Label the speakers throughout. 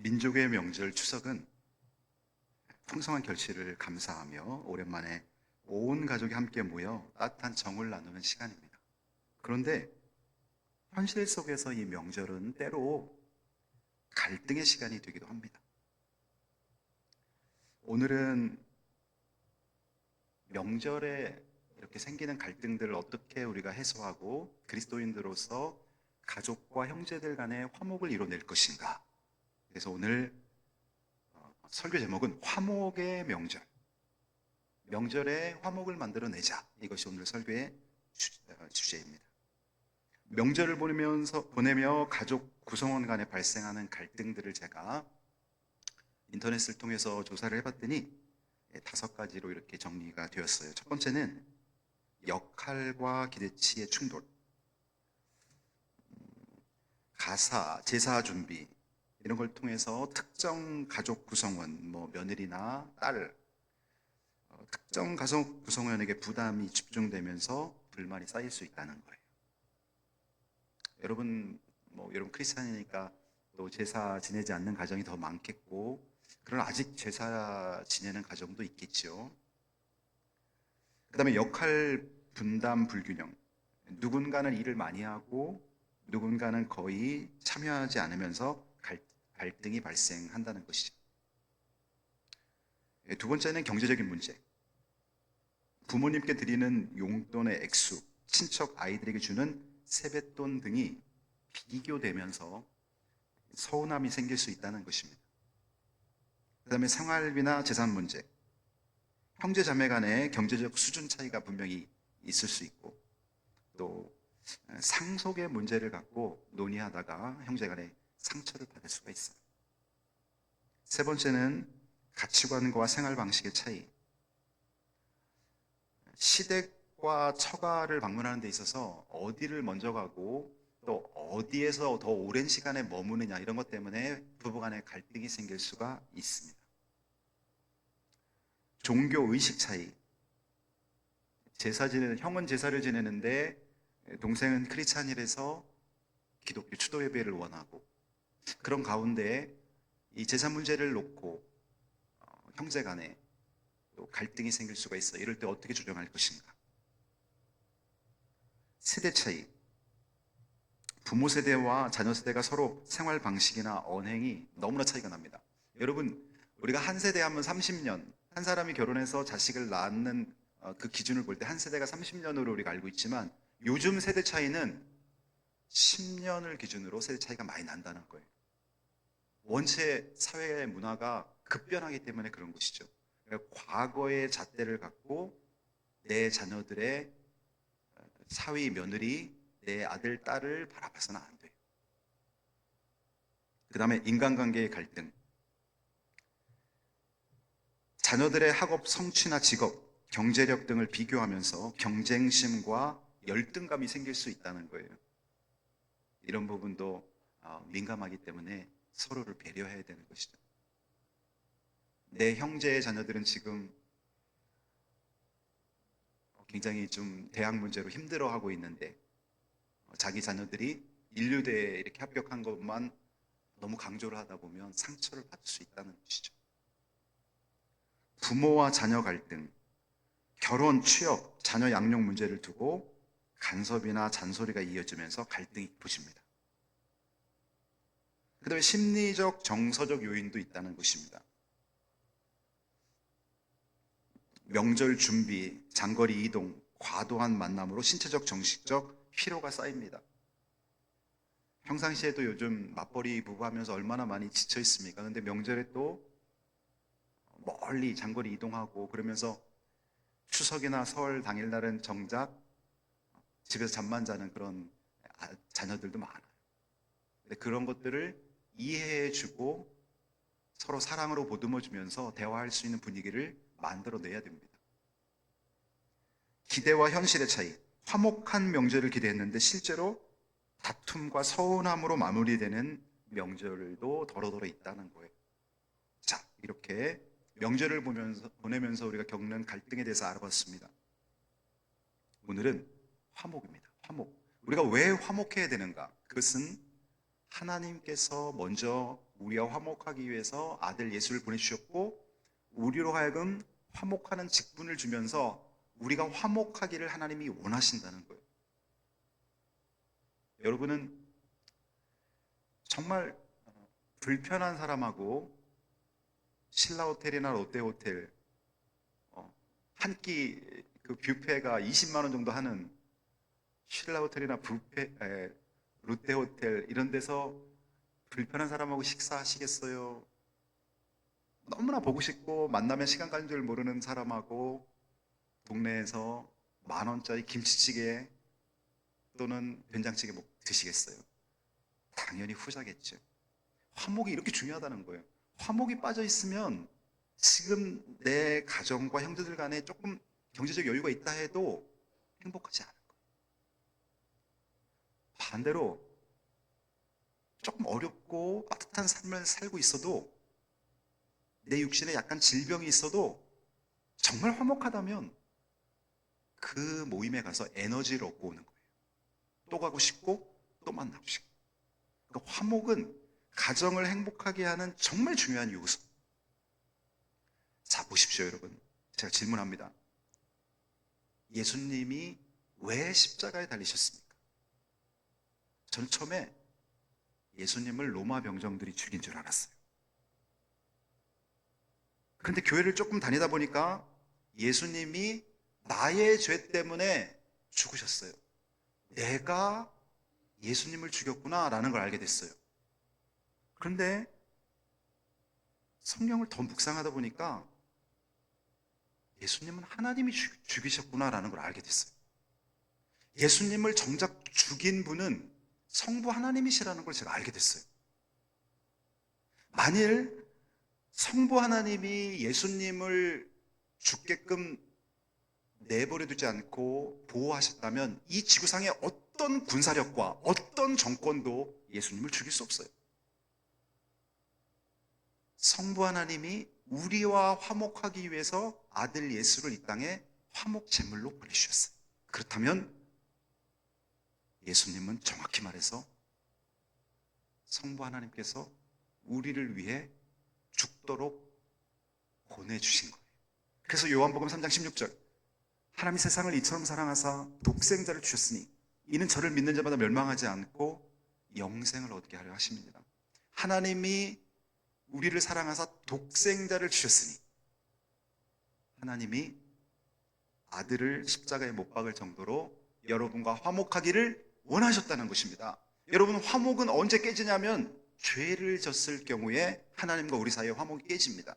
Speaker 1: 민족의 명절 추석은 풍성한 결실을 감사하며 오랜만에 온 가족이 함께 모여 따뜻한 정을 나누는 시간입니다. 그런데 현실 속에서 이 명절은 때로 갈등의 시간이 되기도 합니다. 오늘은 명절에 이렇게 생기는 갈등들을 어떻게 우리가 해소하고 그리스도인들로서 가족과 형제들 간의 화목을 이뤄낼 것인가. 그래서 오늘 설교 제목은 화목의 명절. 명절에 화목을 만들어내자. 이것이 오늘 설교의 주제입니다. 명절을 보내며 가족 구성원 간에 발생하는 갈등들을 제가 인터넷을 통해서 조사를 해봤더니 5가지로 이렇게 정리가 되었어요. 첫 번째는 역할과 기대치의 충돌, 가사, 제사 준비 이런 걸 통해서 특정 가족 구성원, 며느리나 딸, 특정 가족 구성원에게 부담이 집중되면서 불만이 쌓일 수 있다는 거예요. 여러분 크리스찬이니까 또 제사 지내지 않는 가정이 더 많겠고, 그러나 아직 제사 지내는 가정도 있겠죠. 그 다음에 역할 분담 불균형. 누군가는 일을 많이 하고 누군가는 거의 참여하지 않으면서 갈등이 발생한다는 것이죠. 두 번째는 경제적인 문제. 부모님께 드리는 용돈의 액수, 친척 아이들에게 주는 세뱃돈 등이 비교되면서 서운함이 생길 수 있다는 것입니다. 그 다음에 생활비나 재산 문제. 형제 자매 간의 경제적 수준 차이가 분명히 있을 수 있고, 또 상속의 문제를 갖고 논의하다가 형제 간에 상처를 받을 수가 있어요. 세 번째는 가치관과 생활 방식의 차이. 시댁과 처가를 방문하는 데 있어서 어디를 먼저 가고 또 어디에서 더 오랜 시간에 머무느냐, 이런 것 때문에 부부간의 갈등이 생길 수가 있습니다. 종교 의식 차이. 형은 제사를 지내는데 동생은 크리스찬이라서 기독교 추도 예배를 원하고, 그런 가운데 이 제사 문제를 놓고 형제 간에 또 갈등이 생길 수가 있어. 이럴 때 어떻게 조정할 것인가. 세대 차이. 부모 세대와 자녀 세대가 서로 생활 방식이나 언행이 너무나 차이가 납니다. 여러분, 우리가 한 세대 하면 30년, 한 사람이 결혼해서 자식을 낳는 그 기준을 볼 때 한 세대가 30년으로 우리가 알고 있지만, 요즘 세대 차이는 10년을 기준으로 세대 차이가 많이 난다는 거예요. 원체 사회의 문화가 급변하기 때문에 그런 것이죠. 그러니까 과거의 잣대를 갖고 내 자녀들의 사위, 며느리, 내 아들, 딸을 바라봐서는 안 돼요. 그 다음에 인간관계의 갈등. 자녀들의 학업 성취나 직업, 경제력 등을 비교하면서 경쟁심과 열등감이 생길 수 있다는 거예요. 이런 부분도 민감하기 때문에 서로를 배려해야 되는 것이죠. 내 형제의 자녀들은 지금 굉장히 좀 대학 문제로 힘들어하고 있는데, 자기 자녀들이 인류대에 이렇게 합격한 것만 너무 강조를 하다 보면 상처를 받을 수 있다는 것이죠. 부모와 자녀 갈등, 결혼, 취업, 자녀 양육 문제를 두고 간섭이나 잔소리가 이어지면서 갈등이 깊어집니다. 그 다음에 심리적, 정서적 요인도 있다는 것입니다. 명절 준비, 장거리 이동, 과도한 만남으로 신체적, 정신적 피로가 쌓입니다. 평상시에도 요즘 맞벌이 부부하면서 얼마나 많이 지쳐 있습니까? 근데 명절에 또 멀리 장거리 이동하고 그러면서 추석이나 설 당일날은 정작 집에서 잠만 자는 그런 자녀들도 많아요. 근데 그런 것들을 이해해주고 서로 사랑으로 보듬어주면서 대화할 수 있는 분위기를 만들어내야 됩니다. 기대와 현실의 차이. 화목한 명절을 기대했는데 실제로 다툼과 서운함으로 마무리되는 명절도 더러더러 있다는 거예요. 자, 이렇게 명절을 보내면서 우리가 겪는 갈등에 대해서 알아봤습니다. 오늘은 화목입니다. 화목. 우리가 왜 화목해야 되는가? 그것은 하나님께서 먼저 우리와 화목하기 위해서 아들 예수를 보내주셨고, 우리로 하여금 화목하는 직분을 주면서 우리가 화목하기를 하나님이 원하신다는 거예요. 여러분은 정말 불편한 사람하고 신라호텔이나 롯데호텔 한 끼 그 뷔페가 20만 원 정도 하는 신라호텔이나 롯데호텔 이런 데서 불편한 사람하고 식사하시겠어요? 너무나 보고 싶고 만나면 시간 가는 줄 모르는 사람하고 동네에서 10,000원짜리 김치찌개 또는 된장찌개 드시겠어요? 당연히 후자겠죠. 화목이 이렇게 중요하다는 거예요. 화목이 빠져 있으면 지금 내 가정과 형제들 간에 조금 경제적 여유가 있다 해도 행복하지 않을 거예요. 반대로 조금 어렵고 빠듯한 삶을 살고 있어도, 내 육신에 약간 질병이 있어도 정말 화목하다면 그 모임에 가서 에너지를 얻고 오는 거예요. 또 가고 싶고 또 만나고 싶고. 그러니까 화목은 가정을 행복하게 하는 정말 중요한 요소. 자, 보십시오, 여러분. 제가 질문합니다. 예수님이 왜 십자가에 달리셨습니까? 저는 처음에 예수님을 로마 병정들이 죽인 줄 알았어요. 그런데 교회를 조금 다니다 보니까 예수님이 나의 죄 때문에 죽으셨어요. 내가 예수님을 죽였구나 라는 걸 알게 됐어요. 그런데 성경을 더 묵상하다 보니까 예수님은 하나님이 죽이셨구나 라는 걸 알게 됐어요. 예수님을 정작 죽인 분은 성부 하나님이시라는 걸 제가 알게 됐어요. 만일 성부 하나님이 예수님을 죽게끔 내버려 두지 않고 보호하셨다면 이 지구상의 어떤 군사력과 어떤 정권도 예수님을 죽일 수 없어요. 성부 하나님이 우리와 화목하기 위해서 아들 예수를 이 땅에 화목 제물로 보내주셨어요. 그렇다면 예수님은 정확히 말해서 성부 하나님께서 우리를 위해 죽도록 보내주신 거예요. 그래서 요한복음 3장 16절, 하나님이 세상을 이처럼 사랑하사 독생자를 주셨으니 이는 저를 믿는 자마다 멸망하지 않고 영생을 얻게 하려 하십니다. 하나님이 우리를 사랑하사 독생자를 주셨으니 하나님이 아들을 십자가에 못 박을 정도로 여러분과 화목하기를 원하셨다는 것입니다. 여러분, 화목은 언제 깨지냐면 죄를 졌을 경우에 하나님과 우리 사이의 화목이 깨집니다.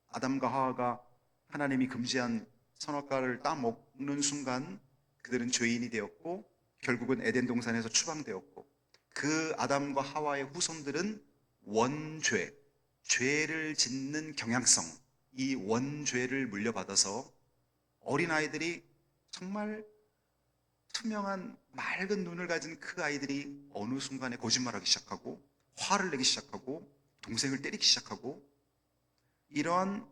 Speaker 1: 아담과 하와가 하나님이 금지한 선악과를 따먹는 순간 그들은 죄인이 되었고 결국은 에덴 동산에서 추방되었고, 그 아담과 하와의 후손들은 원죄, 죄를 짓는 경향성, 이 원죄를 물려받아서 어린아이들이 정말 투명한 맑은 눈을 가진 그 아이들이 어느 순간에 거짓말하기 시작하고 화를 내기 시작하고 동생을 때리기 시작하고, 이러한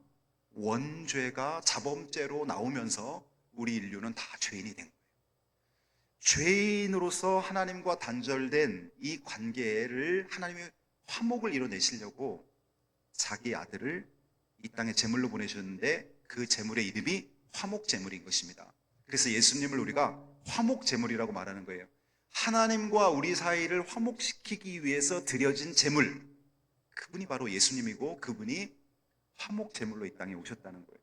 Speaker 1: 원죄가 자범죄로 나오면서 우리 인류는 다 죄인이 된 거예요. 죄인으로서 하나님과 단절된 이 관계를 하나님이 화목을 이뤄내시려고 자기 아들을 이 땅에 제물로 보내셨는데 그 제물의 이름이 화목 제물인 것입니다. 그래서 예수님을 우리가 화목 제물이라고 말하는 거예요. 하나님과 우리 사이를 화목시키기 위해서 드려진 제물, 그분이 바로 예수님이고 그분이 화목 제물로 이 땅에 오셨다는 거예요.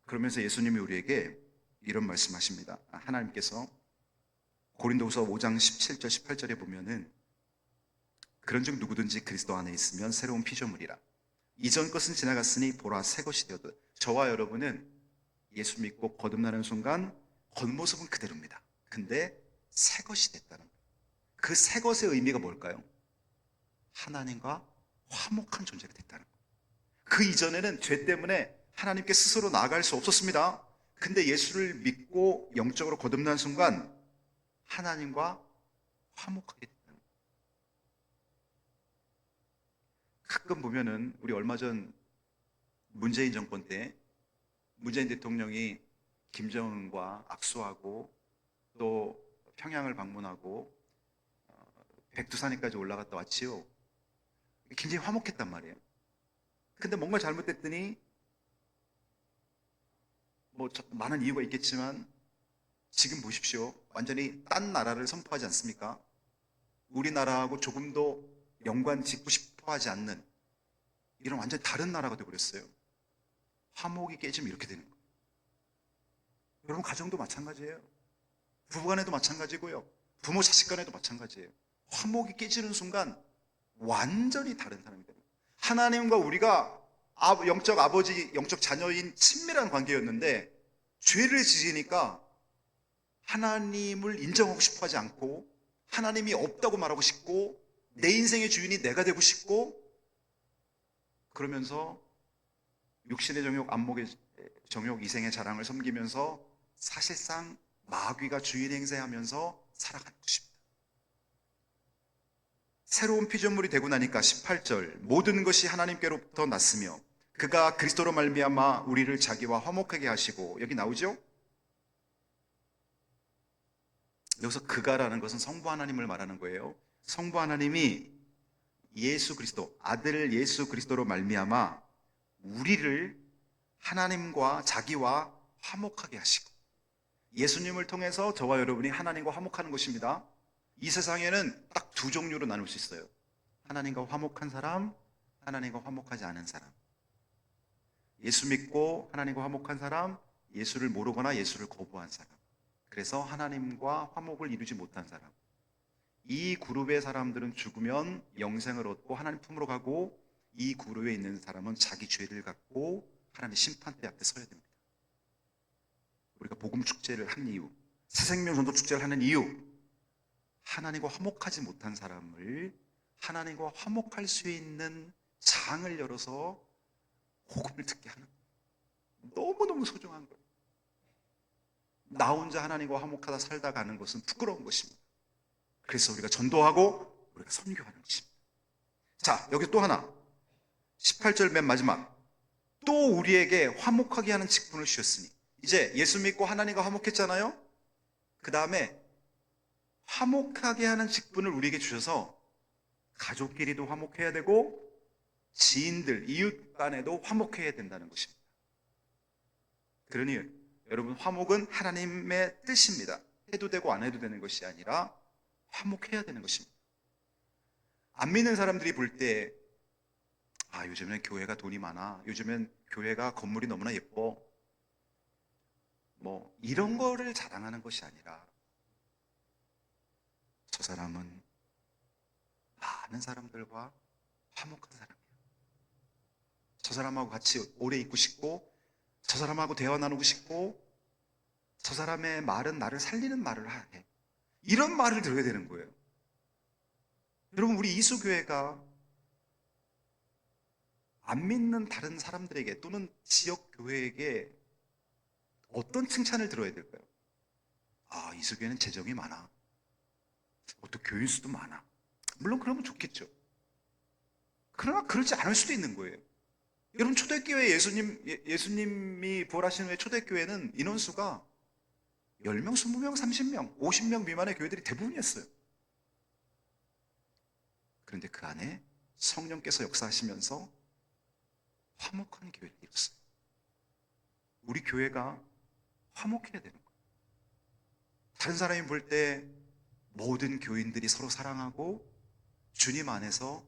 Speaker 1: 그러면서 예수님이 우리에게 이런 말씀하십니다. 하나님께서 고린도후서 5장 17절 18절에 보면은 그런즉 누구든지 그리스도 안에 있으면 새로운 피조물이라 이전 것은 지나갔으니 보라 새 것이 되었다. 저와 여러분은 예수 믿고 거듭나는 순간 겉모습은 그대로입니다. 근데 새 것이 됐다는 거예요. 그 새 것의 의미가 뭘까요? 하나님과 화목한 존재가 됐다는 거예요. 그 이전에는 죄 때문에 하나님께 스스로 나아갈 수 없었습니다. 근데 예수를 믿고 영적으로 거듭난 순간 하나님과 화목하게 됐다는 거예요. 가끔 보면은 우리 얼마 전 문재인 정권 때 문재인 대통령이 김정은과 악수하고 또 평양을 방문하고 백두산에까지 올라갔다 왔지요. 굉장히 화목했단 말이에요. 근데 뭔가 잘못됐더니 많은 이유가 있겠지만 지금 보십시오. 완전히 딴 나라를 선포하지 않습니까? 우리나라하고 조금도 연관 짓고 싶어 하지 않는 이런 완전히 다른 나라가 되어버렸어요. 화목이 깨지면 이렇게 되는 거예요. 여러분, 가정도 마찬가지예요. 부부간에도 마찬가지고요. 부모 자식 간에도 마찬가지예요. 화목이 깨지는 순간 완전히 다른 사람이 됩니다. 하나님과 우리가 영적 아버지, 영적 자녀인 친밀한 관계였는데 죄를 지으니까 하나님을 인정하고 싶어 하지 않고 하나님이 없다고 말하고 싶고 내 인생의 주인이 내가 되고 싶고 그러면서 육신의 정욕, 안목의 정욕, 이생의 자랑을 섬기면서 사실상 마귀가 주인 행세하면서 살아가는 것입니다. 새로운 피조물이 되고 나니까 18절 모든 것이 하나님께로부터 났으며 그가 그리스도로 말미암아 우리를 자기와 화목하게 하시고 여기 나오죠? 여기서 그가라는 것은 성부 하나님을 말하는 거예요. 성부 하나님이 예수 그리스도, 아들 예수 그리스도로 말미암아 우리를 하나님과 자기와 화목하게 하시고 예수님을 통해서 저와 여러분이 하나님과 화목하는 것입니다. 이 세상에는 딱 두 종류로 나눌 수 있어요. 하나님과 화목한 사람, 하나님과 화목하지 않은 사람. 예수 믿고 하나님과 화목한 사람, 예수를 모르거나 예수를 거부한 사람. 그래서 하나님과 화목을 이루지 못한 사람. 이 그룹의 사람들은 죽으면 영생을 얻고 하나님 품으로 가고 이 그룹에 있는 사람은 자기 죄를 갖고 하나님의 심판대 앞에 서야 됩니다. 우리가 복음 축제를 한 이유, 새생명 전도 축제를 하는 이유, 하나님과 화목하지 못한 사람을 하나님과 화목할 수 있는 장을 열어서 복음을 듣게 하는 거예요. 너무너무 소중한 거예요. 나 혼자 하나님과 화목하다 살다 가는 것은 부끄러운 것입니다. 그래서 우리가 전도하고 우리가 선교하는 것입니다. 자, 여기 또 하나 18절 맨 마지막 또 우리에게 화목하게 하는 직분을 주셨으니 이제 예수 믿고 하나님과 화목했잖아요. 그 다음에 화목하게 하는 직분을 우리에게 주셔서 가족끼리도 화목해야 되고 지인들, 이웃 간에도 화목해야 된다는 것입니다. 그러니 여러분, 화목은 하나님의 뜻입니다. 해도 되고 안 해도 되는 것이 아니라 화목해야 되는 것입니다. 안 믿는 사람들이 볼 때 요즘엔 교회가 돈이 많아, 요즘엔 교회가 건물이 너무나 예뻐, 이런 거를 자랑하는 것이 아니라 저 사람은 많은 사람들과 화목한 사람이야. 저 사람하고 같이 오래 있고 싶고 저 사람하고 대화 나누고 싶고 저 사람의 말은 나를 살리는 말을 해. 이런 말을 들어야 되는 거예요. 여러분, 우리 이수교회가 안 믿는 다른 사람들에게 또는 지역 교회에게 어떤 칭찬을 들어야 될까요? 이수교회는 재정이 많아. 또 교인 수도 많아. 물론 그러면 좋겠죠. 그러나 그러지 않을 수도 있는 거예요. 여러분, 초대교회 예수님이 부활하신 후에 초대교회는 인원수가 10명, 20명, 30명, 50명 미만의 교회들이 대부분이었어요. 그런데 그 안에 성령께서 역사하시면서 화목한 교회를 이뤘어요. 우리 교회가 화목해야 되는 거예요. 다른 사람이 볼 때 모든 교인들이 서로 사랑하고 주님 안에서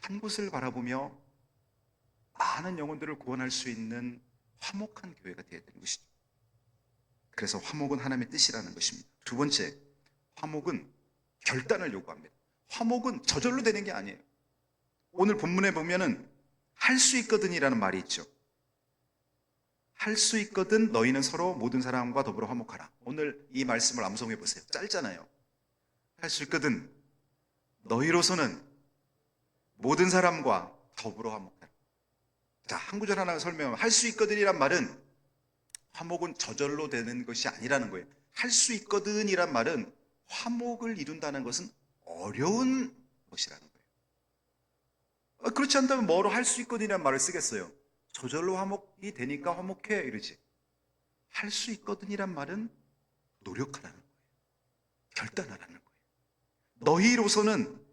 Speaker 1: 한 곳을 바라보며 많은 영혼들을 구원할 수 있는 화목한 교회가 되어야 되는 것이죠. 그래서 화목은 하나님의 뜻이라는 것입니다. 두 번째, 화목은 결단을 요구합니다. 화목은 저절로 되는 게 아니에요. 오늘 본문에 보면은 할 수 있거든이라는 말이 있죠. 할 수 있거든 너희는 서로 모든 사람과 더불어 화목하라. 오늘 이 말씀을 암송해 보세요. 짧잖아요. 할 수 있거든 너희로서는 모든 사람과 더불어 화목하라. 자, 한 구절 하나 설명하면 할 수 있거든이란 말은 화목은 저절로 되는 것이 아니라는 거예요. 할 수 있거든이란 말은 화목을 이룬다는 것은 어려운 것이라는 거예요. 그렇지 않다면 뭐로 할 수 있거든이란 말을 쓰겠어요? 저절로 화목이 되니까 화목해 이러지. 할 수 있거든이란 말은 노력하라는 거예요. 결단하라는 거예요. 너희로서는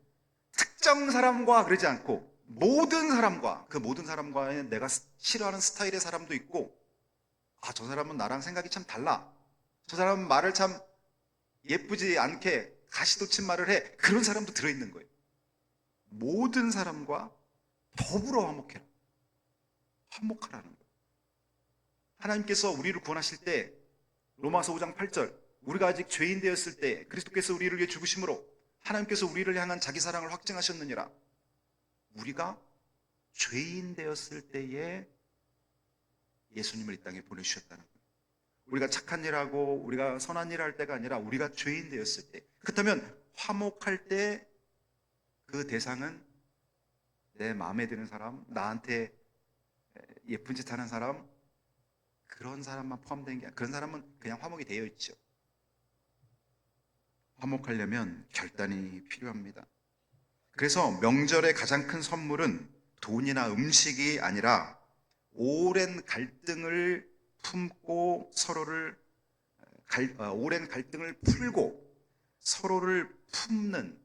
Speaker 1: 특정 사람과 그러지 않고 모든 사람과, 그 모든 사람과의 내가 싫어하는 스타일의 사람도 있고, 저 사람은 나랑 생각이 참 달라, 저 사람은 말을 참 예쁘지 않게 가시돋친 말을 해, 그런 사람도 들어있는 거예요. 모든 사람과 더불어 화목하라는 거예요. 하나님께서 우리를 구원하실 때 로마서 5장 8절, 우리가 아직 죄인 되었을 때 그리스도께서 우리를 위해 죽으심으로 하나님께서 우리를 향한 자기 사랑을 확증하셨느니라. 우리가 죄인 되었을 때에 예수님을 이 땅에 보내주셨다는 거예요. 우리가 착한 일하고 우리가 선한 일을 할 때가 아니라 우리가 죄인 되었을 때. 그렇다면 화목할 때 그 대상은 내 마음에 드는 사람, 나한테 예쁜 짓 하는 사람, 그런 사람만 포함된 게 아니라, 그런 사람은 그냥 화목이 되어 있죠. 화목하려면 결단이 필요합니다. 그래서 명절의 가장 큰 선물은 돈이나 음식이 아니라 오랜 갈등을 품고 오랜 갈등을 풀고 서로를 품는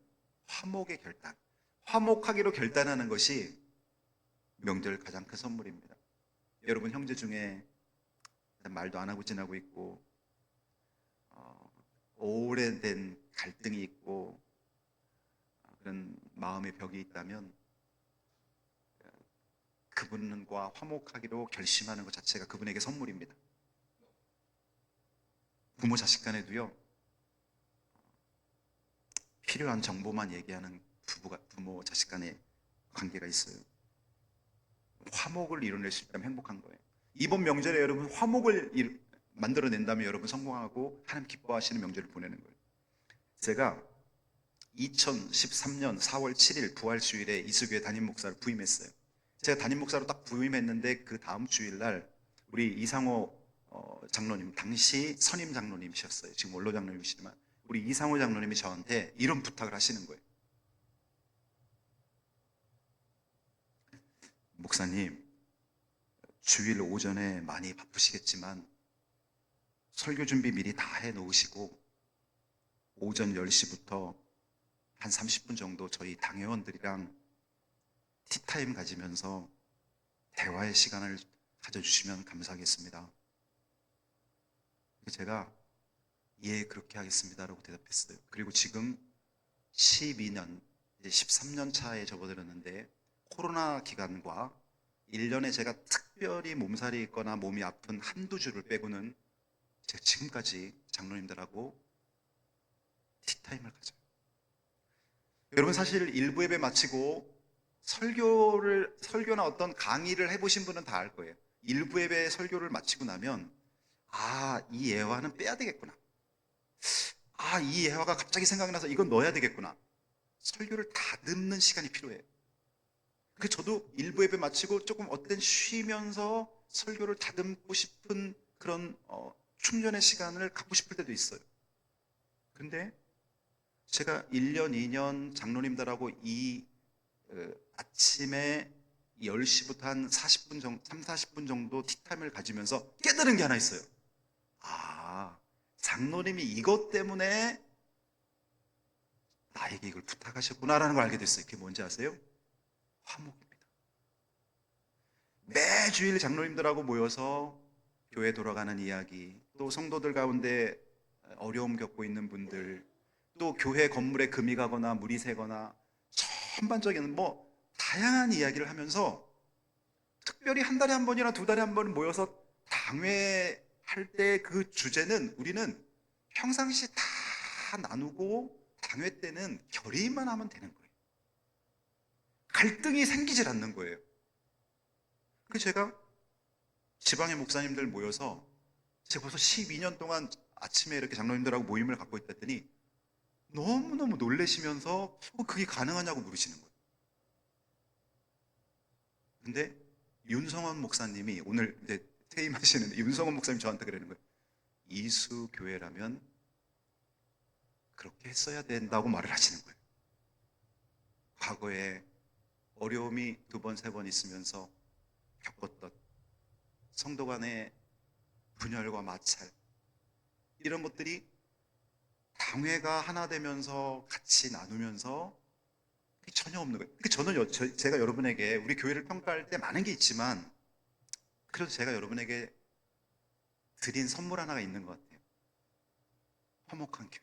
Speaker 1: 화목의 결단, 화목하기로 결단하는 것이 명절 가장 큰 선물입니다. 여러분, 형제 중에 말도 안 하고 지나고 있고 오래된 갈등이 있고 그런 마음의 벽이 있다면 그분과 화목하기로 결심하는 것 자체가 그분에게 선물입니다. 부모 자식 간에도요, 필요한 정보만 얘기하는 부모 자식 간의 관계가 있어요. 화목을 이뤄낼 수 있다면 행복한 거예요. 이번 명절에 여러분 화목을 만들어낸다면 여러분 성공하고 하나님 기뻐하시는 명절을 보내는 거예요. 제가 2013년 4월 7일 부활주일에 이수교회 담임 목사를 부임했어요. 제가 담임 목사로 딱 부임했는데 그 다음 주일날 우리 이상호 장로님, 당시 선임 장로님이셨어요. 지금 원로 장로님이시지만 우리 이상호 장로님이 저한테 이런 부탁을 하시는 거예요. 목사님, 주일 오전에 많이 바쁘시겠지만 설교 준비 미리 다 해놓으시고 오전 10시부터 한 30분 정도 저희 당회원들이랑 티타임 가지면서 대화의 시간을 가져주시면 감사하겠습니다. 제가 예, 그렇게 하겠습니다라고 대답했어요. 그리고 지금 12년, 이제 13년 차에 접어들었는데 코로나 기간과 1년에 제가 특별히 몸살이 있거나 몸이 아픈 한두 주를 빼고는 제가 지금까지 장로님들하고 티타임을 가져요. 여러분, 사실 일부 예배 마치고 설교나 어떤 강의를 해보신 분은 다 알 거예요. 일부 예배 설교를 마치고 나면 이 예화는 빼야 되겠구나, 이 예화가 갑자기 생각나서 이건 넣어야 되겠구나, 설교를 다듬는 시간이 필요해요. 그래서 저도 일부 예배 마치고 조금 어떤 쉬면서 설교를 다듬고 싶은 그런 충전의 시간을 갖고 싶을 때도 있어요. 근데 제가 1년, 2년 장로님들하고 아침에 10시부터 한 40분 정도, 3, 40분 정도 티타임을 가지면서 깨달은 게 하나 있어요. 장로님이 이것 때문에 나에게 이걸 부탁하셨구나라는 걸 알게 됐어요. 그게 뭔지 아세요? 화목입니다. 매주일 장로님들하고 모여서 교회 돌아가는 이야기, 또 성도들 가운데 어려움 겪고 있는 분들, 또 교회 건물에 금이 가거나 물이 새거나 전반적인 다양한 이야기를 하면서 특별히 한 달에 한 번이나 두 달에 한 번 모여서 당회할 때 그 주제는 우리는 평상시 다 나누고 당회 때는 결의만 하면 되는 거예요. 갈등이 생기질 않는 거예요. 그래서 제가 지방의 목사님들 모여서 제가 벌써 12년 동안 아침에 이렇게 장로님들하고 모임을 갖고 있다더니 너무너무 놀라시면서 그게 가능하냐고 물으시는 거예요. 근데 윤성원 목사님이 오늘 이제 퇴임하시는데 윤성원 목사님이 저한테 그러는 거예요. 이수 교회라면 그렇게 했어야 된다고 말을 하시는 거예요. 과거에 어려움이 두 번, 세 번 있으면서 겪었던 성도 간의 분열과 마찰, 이런 것들이 당회가 하나 되면서 같이 나누면서 전혀 없는 거예요. 제가 여러분에게 우리 교회를 평가할 때 많은 게 있지만 그래도 제가 여러분에게 드린 선물 하나가 있는 것 같아요. 화목한 교회.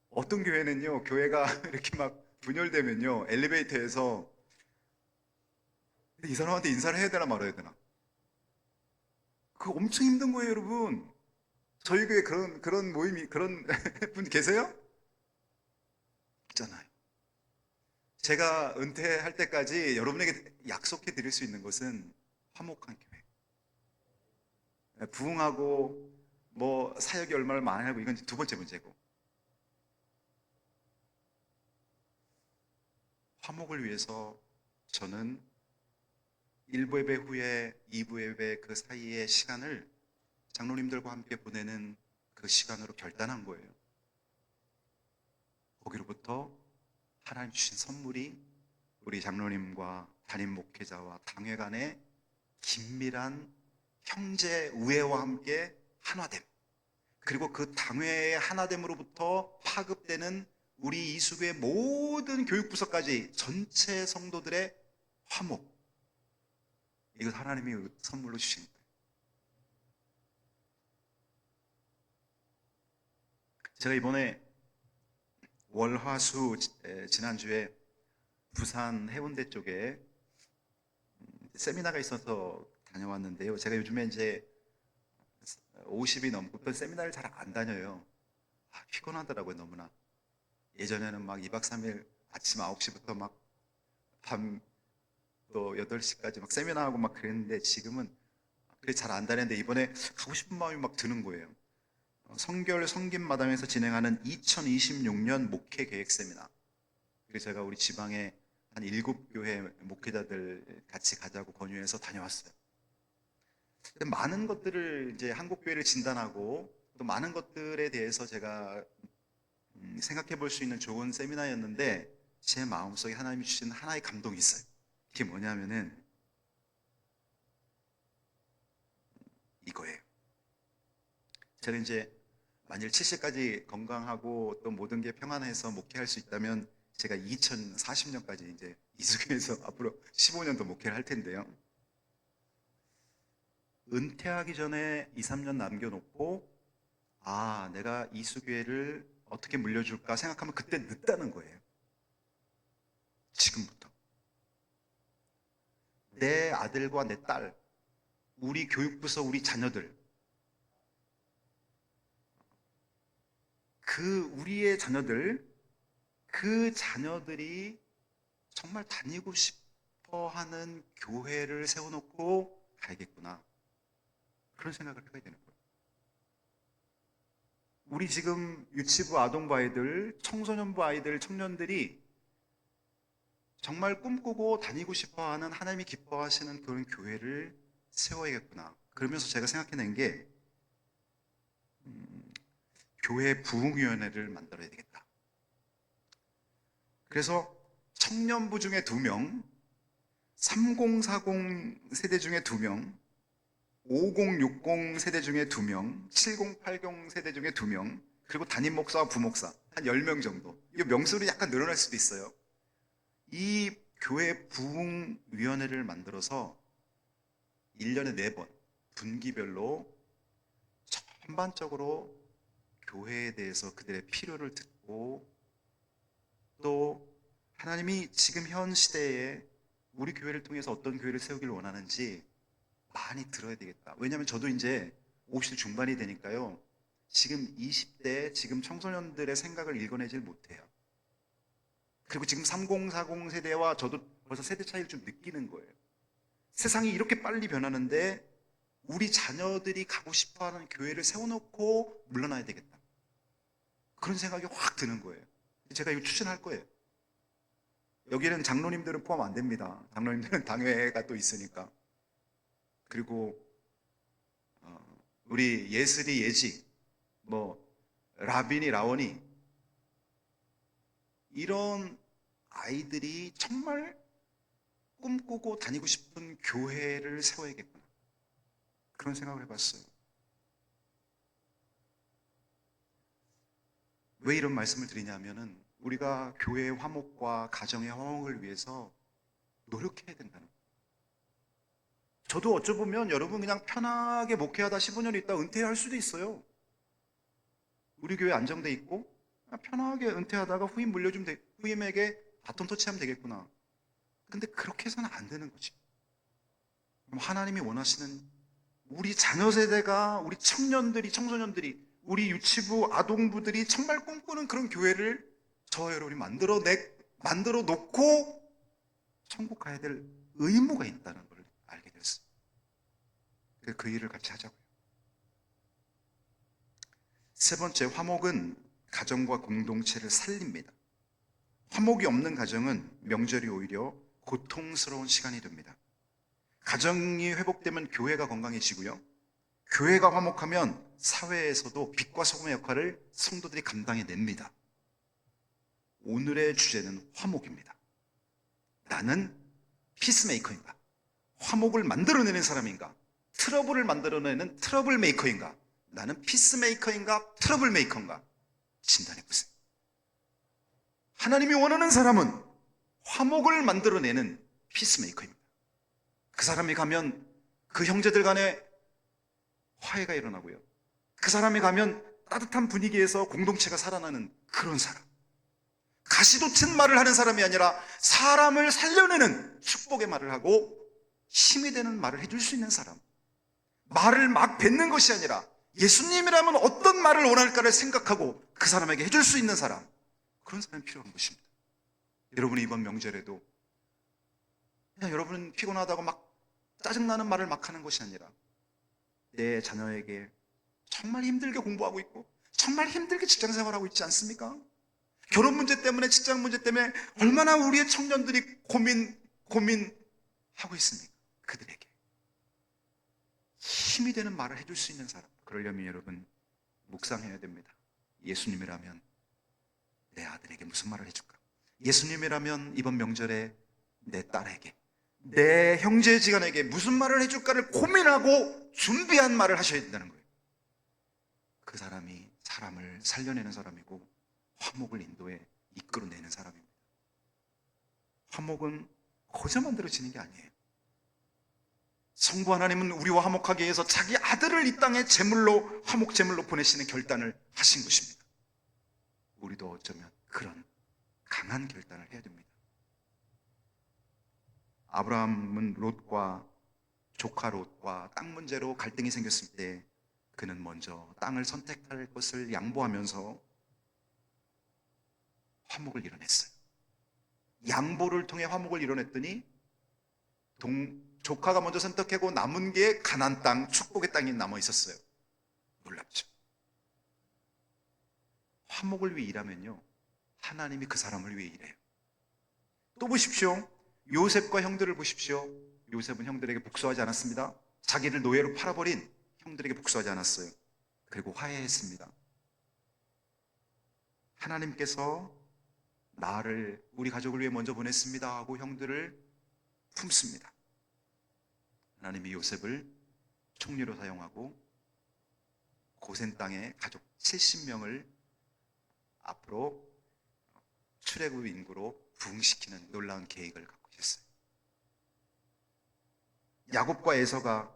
Speaker 1: 어떤 교회는요, 교회가 이렇게 막 분열되면요, 엘리베이터에서 이 사람한테 인사를 해야 되나 말아야 되나? 그거 엄청 힘든 거예요, 여러분. 저희 교회 그런 모임이, 그런 분 계세요? 있잖아요. 제가 은퇴할 때까지 여러분에게 약속해 드릴 수 있는 것은 화목한 교회. 부흥하고, 뭐, 사역이 얼마나 많이 고 이건 두 번째 문제고. 화목을 위해서 저는 1부 예배 후에 2부 예배 그 사이의 시간을 장로님들과 함께 보내는 그 시간으로 결단한 거예요. 거기로부터 하나님 주신 선물이 우리 장로님과 담임 목회자와 당회 간의 긴밀한 형제 우애와 함께 하나됨, 그리고 그 당회의 하나됨으로부터 파급되는 우리 이수교의 모든 교육부서까지 전체 성도들의 화목, 이것 하나님이 선물로 주신 거예요. 제가 이번에 월화수 지난주에 부산 해운대 쪽에 세미나가 있어서 다녀왔는데요. 제가 요즘에 이제 50이 넘고 세미나를 잘 안 다녀요. 피곤하더라고요, 너무나. 예전에는 막 2박 3일 아침 9시부터 막 밤 또 8시까지 막 세미나하고 막 그랬는데 지금은 그게 잘 안 다녔는데 이번에 가고 싶은 마음이 막 드는 거예요. 성결 성김마당에서 진행하는 2026년 목회 계획 세미나. 그래서 제가 우리 지방에 한 7교회 목회자들 같이 가자고 권유해서 다녀왔어요. 근데 많은 것들을 이제 한국 교회를 진단하고 또 많은 것들에 대해서 제가 생각해 볼 수 있는 좋은 세미나였는데 제 마음속에 하나님이 주신 하나의 감동이 있어요. 그게 뭐냐면은 이거예요. 제가 이제 만일 70까지 건강하고 또 모든 게 평안해서 목회할 수 있다면 제가 2040년까지 이제 이수교에서 앞으로 15년 더 목회를 할 텐데요. 은퇴하기 전에 2, 3년 남겨놓고 내가 이수교회를 어떻게 물려줄까 생각하면 그때 늦다는 거예요. 지금부터. 내 아들과 내 딸, 우리 교육부서 우리 자녀들, 우리의 자녀들, 그 자녀들이 정말 다니고 싶어 하는 교회를 세워놓고 가야겠구나. 그런 생각을 해야 되는 거예요. 우리 지금 유치부 아동부 아이들, 청소년부 아이들, 청년들이 정말 꿈꾸고 다니고 싶어 하는 하나님이 기뻐하시는 그런 교회를 세워야겠구나. 그러면서 제가 생각해낸 게 교회 부흥위원회를 만들어야 되겠다. 그래서 청년부 중에 2명, 3040 세대 중에 2명, 5060 세대 중에 2명, 7080 세대 중에 2명, 그리고 담임 목사와 부목사 한 10명 정도. 이 명수로 약간 늘어날 수도 있어요. 이 교회 부흥위원회를 만들어서 1년에 4번 분기별로 전반적으로 교회에 대해서 그들의 필요를 듣고 또 하나님이 지금 현 시대에 우리 교회를 통해서 어떤 교회를 세우기를 원하는지 많이 들어야 되겠다. 왜냐하면 저도 이제 50대 중반이 되니까요. 지금 20대 지금 청소년들의 생각을 읽어내질 못해요. 그리고 지금 3040 세대와 저도 벌써 세대 차이를 좀 느끼는 거예요. 세상이 이렇게 빨리 변하는데 우리 자녀들이 가고 싶어하는 교회를 세워놓고 물러나야 되겠다. 그런 생각이 확 드는 거예요. 제가 이거 추진할 거예요. 여기는 장로님들은 포함 안 됩니다. 장로님들은 당회가 또 있으니까. 그리고 우리 예슬이, 예지, 뭐 라빈이, 라원이 이런 아이들이 정말 꿈꾸고 다니고 싶은 교회를 세워야겠구나. 그런 생각을 해봤어요. 왜 이런 말씀을 드리냐면은 우리가 교회의 화목과 가정의 화목을 위해서 노력해야 된다는 거예요. 저도 어쩌보면 여러분 그냥 편하게 목회하다 15년 있다 은퇴할 수도 있어요. 우리 교회 안정돼 있고 그냥 편하게 은퇴하다가 후임 물려주면 후임에게 바톤 터치하면 되겠구나. 근데 그렇게 해서는 안 되는 거지. 그럼 하나님이 원하시는 우리 자녀 세대가, 우리 청년들이, 청소년들이, 우리 유치부 아동부들이 정말 꿈꾸는 그런 교회를 저와 여러분이 만들어 놓고 천국 가야 될 의무가 있다는 걸 알게 됐어요. 그 일을 같이 하자고요. 세 번째, 화목은 가정과 공동체를 살립니다. 화목이 없는 가정은 명절이 오히려 고통스러운 시간이 됩니다. 가정이 회복되면 교회가 건강해지고요. 교회가 화목하면 사회에서도 빛과 소금의 역할을 성도들이 감당해냅니다. 오늘의 주제는 화목입니다. 나는 피스메이커인가? 화목을 만들어내는 사람인가? 트러블을 만들어내는 트러블 메이커인가? 나는 피스메이커인가? 트러블 메이커인가? 진단해보세요. 하나님이 원하는 사람은 화목을 만들어내는 피스메이커입니다. 그 사람이 가면 그 형제들 간에 화해가 일어나고요. 그 사람이 가면 따뜻한 분위기에서 공동체가 살아나는 그런 사람. 가시돋친 말을 하는 사람이 아니라 사람을 살려내는 축복의 말을 하고 힘이 되는 말을 해줄 수 있는 사람. 말을 막 뱉는 것이 아니라 예수님이라면 어떤 말을 원할까를 생각하고 그 사람에게 해줄 수 있는 사람. 그런 사람이 필요한 것입니다. 여러분이 이번 명절에도 그냥 여러분은 피곤하다고 막 짜증나는 말을 막 하는 것이 아니라 내 자녀에게 정말 힘들게 공부하고 있고 정말 힘들게 직장생활하고 있지 않습니까? 결혼 문제 때문에, 직장 문제 때문에 얼마나 우리의 청년들이 고민하고 있습니까? 그들에게 힘이 되는 말을 해줄 수 있는 사람. 그러려면 여러분 묵상해야 됩니다. 예수님이라면 내 아들에게 무슨 말을 해줄까? 예수님이라면 이번 명절에 내 딸에게, 내 형제지간에게 무슨 말을 해줄까를 고민하고 준비한 말을 하셔야 된다는 거예요. 그 사람이 사람을 살려내는 사람이고 화목을 인도해 이끌어내는 사람입니다. 화목은 거저 만들어지는 게 아니에요. 성부 하나님은 우리와 화목하기 위해서 자기 아들을 이 땅에 제물로, 화목 제물로 보내시는 결단을 하신 것입니다. 우리도 어쩌면 그런 강한 결단을 해야 됩니다. 아브라함은 롯과 조카 롯과 땅 문제로 갈등이 생겼을 때 그는 먼저 땅을 선택할 것을 양보하면서 화목을 이뤄냈어요. 양보를 통해 화목을 이뤄냈더니 조카가 먼저 선택하고 남은 게 가나안 땅, 축복의 땅이 남아 있었어요. 놀랍죠. 화목을 위해 일하면요, 하나님이 그 사람을 위해 일해요. 또 보십시오. 요셉과 형들을 보십시오. 요셉은 형들에게 복수하지 않았습니다. 자기를 노예로 팔아버린 형들에게 복수하지 않았어요. 그리고 화해했습니다. 하나님께서 나를, 우리 가족을 위해 먼저 보냈습니다 하고 형들을 품습니다. 하나님이 요셉을 총리로 사용하고 고센 땅의 가족 70명을 앞으로 출애굽 인구로 부흥시키는 놀라운 계획을 갖고 계셨어요. 야곱과 에서가,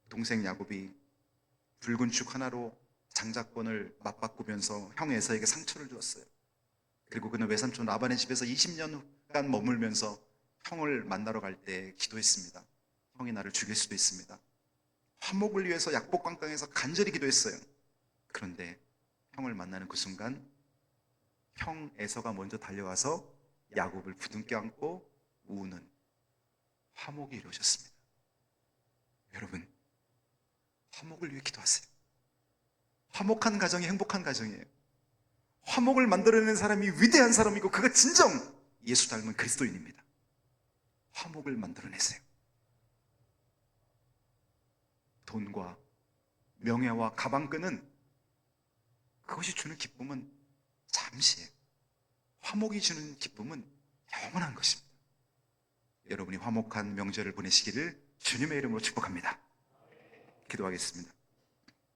Speaker 1: 동생 야곱이 붉은 축 하나로 장자권을 맞바꾸면서 형 에서에게 상처를 주었어요. 그리고 그는 외삼촌 라반의 집에서 20년간 머물면서 형을 만나러 갈 때 기도했습니다. 형이 나를 죽일 수도 있습니다. 화목을 위해서 약복강강에서 간절히 기도했어요. 그런데 형을 만나는 그 순간 형 에서가 먼저 달려와서 야곱을 부둥켜 안고 우는 화목이 이루어졌습니다. 여러분, 화목을 위해 기도하세요. 화목한 가정이 행복한 가정이에요. 화목을 만들어내는 사람이 위대한 사람이고 그가 진정 예수 닮은 그리스도인입니다. 화목을 만들어내세요. 돈과 명예와 가방끈은 그것이 주는 기쁨은 잠시예요. 화목이 주는 기쁨은 영원한 것입니다. 여러분이 화목한 명절을 보내시기를 주님의 이름으로 축복합니다. 기도하겠습니다.